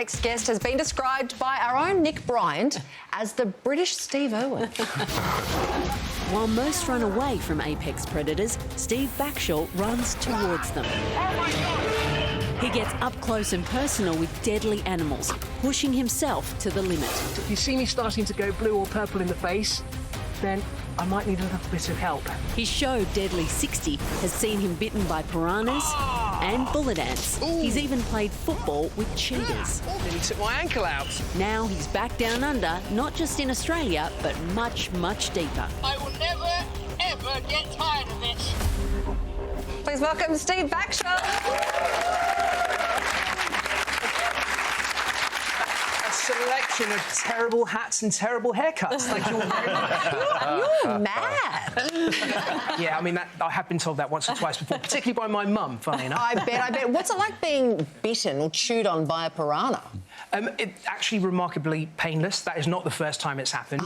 next guest has been described by our own Nick Bryant as the British Steve Irwin. While most run away from apex predators, Steve Backshall runs towards them. He gets up close and personal with deadly animals, pushing himself to the limit. If you see me starting to go blue or purple in the face, then I might need a little bit of help. His show, Deadliest, has seen him bitten by piranhas and bullet ants. Ooh. He's even played football with cheetahs. Nearly took my ankle out. Now he's back down under, not just in Australia, but much, much deeper. I will never, ever get tired of it. Please welcome Steve Backshall. Selection of terrible hats and terrible haircuts. Thank you all very much. You're mad. Yeah, I mean, I have been told that once or twice before, particularly by my mum, funny enough. I bet. What's it like being bitten or chewed on by a piranha? It's actually remarkably painless. That is not the first time it's happened.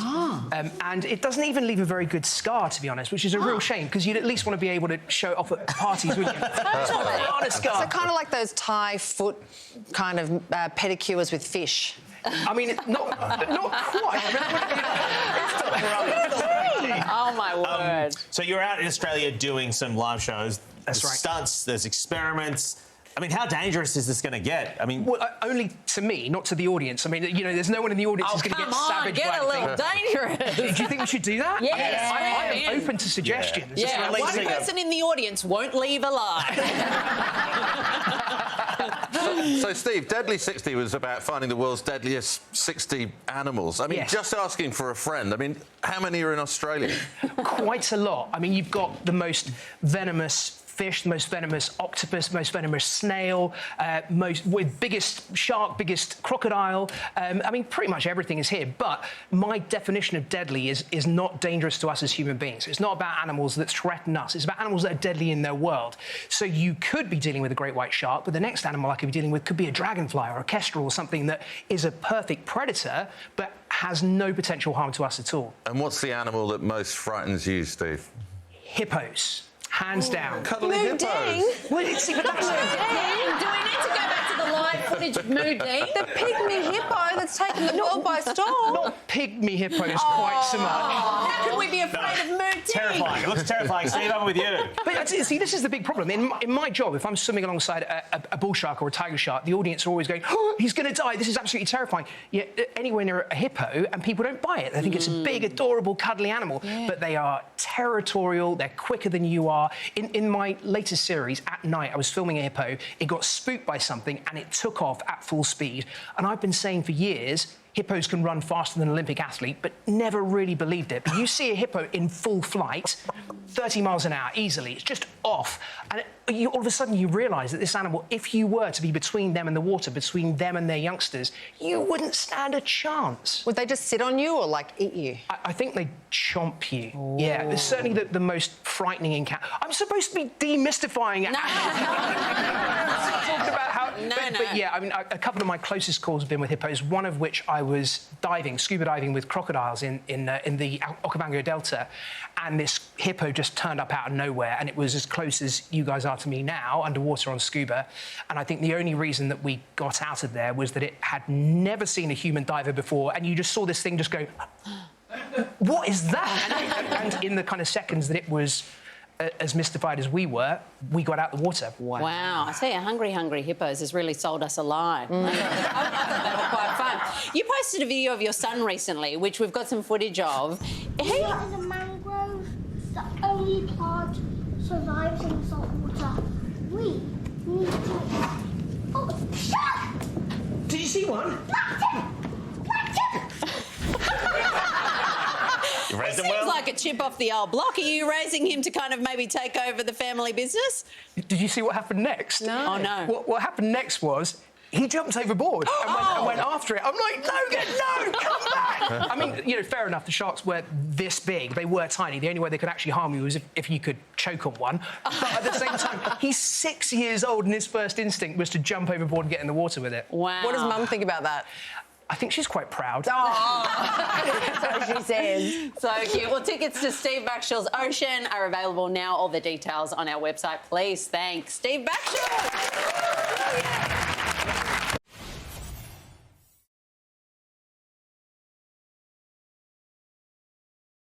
And it doesn't even leave a very good scar, to be honest, which is a real shame, because you'd at least want to be able to show it off at parties, wouldn't you? Not a scar. So kind of like those Thai foot kind of pedicures with fish. I mean, not quite. Oh, my word. So you're out in Australia doing some live shows. That's There's right. Stunts, there's experiments. I mean, how dangerous is this going to get? I mean... Well, only to me, not to the audience. I mean, you know, there's no one in the audience who's going to get savaged by get a little dangerous. Do you think we should do that? Yes. I am open to suggestions. Yeah, one person in the audience won't leave alive. So, Steve, Deadliest was about finding the world's deadliest 60 animals. I mean, Yes. just asking for a friend. I mean, how many are in Australia? Quite a lot. I mean, you've got the most venomous fish, the most venomous octopus, most venomous snail, biggest shark, biggest crocodile. I mean, pretty much everything is here. But my definition of deadly is not dangerous to us as human beings. It's not about animals that threaten us. It's about animals that are deadly in their world. So you could be dealing with a great white shark, but the next animal I could be dealing with could be a dragonfly or a kestrel or something that is a perfect predator, but has no potential harm to us at all. And what's the animal that most frightens you, Steve? Hippos. Hands down. Cuddly hippos. Well, see, but that's... Do we need to go back to the live footage of Mood Dean? The pygmy hippo that's taken the world by storm. Not pygmy hippos quite so much. How could we be afraid of Mood Dean? Terrifying. It looks terrifying. Steve, I'm with you. But see, this is the big problem. In my job, if I'm swimming alongside a bull shark or a tiger shark, the audience are always going, oh, he's going to die. This is absolutely terrifying. Yet anywhere near a hippo, and people don't buy it. They think it's a big, adorable, cuddly animal. Yeah. But they are territorial. They're quicker than you are. In my latest series, at night, I was filming a hippo. It got spooked by something, and it took off at full speed. And I've been saying for years, hippos can run faster than an Olympic athlete, but never really believed it. But you see a hippo in full flight, 30 miles an hour, easily. It's just off. And all of a sudden, you realise that this animal, if you were to be between them and the water, between them and their youngsters, you wouldn't stand a chance. Would they just sit on you or, like, eat you? I think they chomp you. Ooh. Yeah, it's certainly the most frightening encounter. I'm supposed to be demystifying it. Talking about how... But yeah, I mean, a couple of my closest calls have been with hippos, one of which I was scuba diving with crocodiles in the Okavango Delta, and this hippo just turned up out of nowhere, and it was as close as you guys are to me now, underwater on scuba. And I think the only reason that we got out of there was that it had never seen a human diver before, and you just saw this thing just go, what is that? And in the kind of seconds that it was as mystified as we were, we got out the water. Wow. I tell you, Hungry Hippos has really sold us a lie. I thought they were quite fun. You posted a video of your son recently, which we've got some footage of. The mangrove, the only plant survives in salt water. We need to... Oh, shark! Did you see one? It seems like a chip off the old block. Are you raising him to kind of maybe take over the family business? Did you see what happened next? No. Oh, no. What happened next was he jumped overboard and went after it. I'm like, no, come back! I mean, you know, fair enough, the sharks were this big. They were tiny. The only way they could actually harm you was if you could choke on one. But at the same time, he's 6 years old and his first instinct was to jump overboard and get in the water with it. Wow. What does Mum think about that? I think she's quite proud. Oh, that's what she says. So cute. Well, tickets to Steve Backshall's Ocean are available now. All the details on our website. Please thank Steve Backshall.